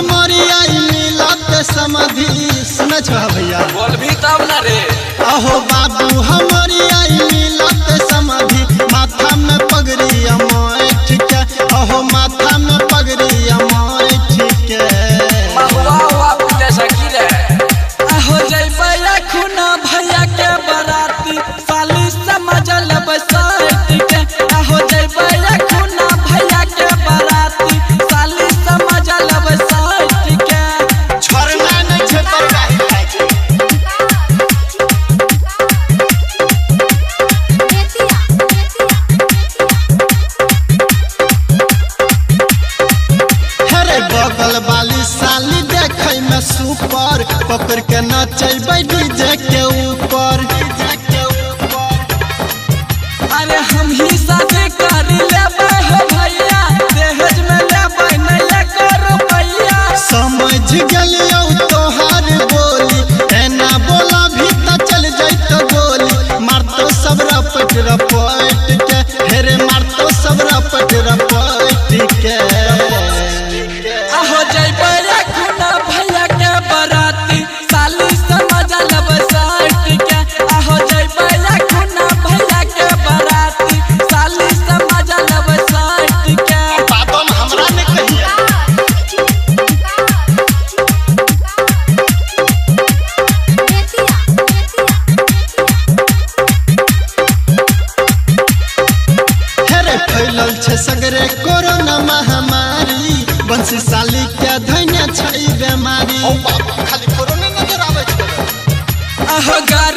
हमारी आई मिलत समाधि सुन छ भैया बोल भी तब ना रे। अहो बाबू हमारी आई मिलत समाधि माथा में पगड़ी अमाइठ के अहो माथा में पगड़ी अमाइठ के महुआ हुआ पूजा सकी रे। अहो जय भैया खुना भैया के बराती साली समझ लब साइट के। अहो जय भैया खुना भैया के बराती साली समझ लब साइट के। छोड़ना नहीं छे परगाही बगल वाली साली देखे में सुपर पकड़ के नचैबै डीजे के ऊपर। अरे हम ही शादी कर लेबै हो भैया दहेज में लेबै नहीं करो भैया। समझ गेलियो तोहार बोली एना बोला भी त चल जैत गोली मारतो सब रपट रपट के हेरे मारतो सब रपट रपट के। अहो जय भैया खुना भैया के बराती साली समझ लब साइट के। अहो जय भैया खुना भैया के बराती साली समझ लब साइट के। बातों हमरा ने कहिया हेरे फैलल छे सगरे कोरोना महामारी बंसी साली के धैर्य छै बेमारी। ओ बाप खाली कोरोना नजर आवे छै। अहो गाय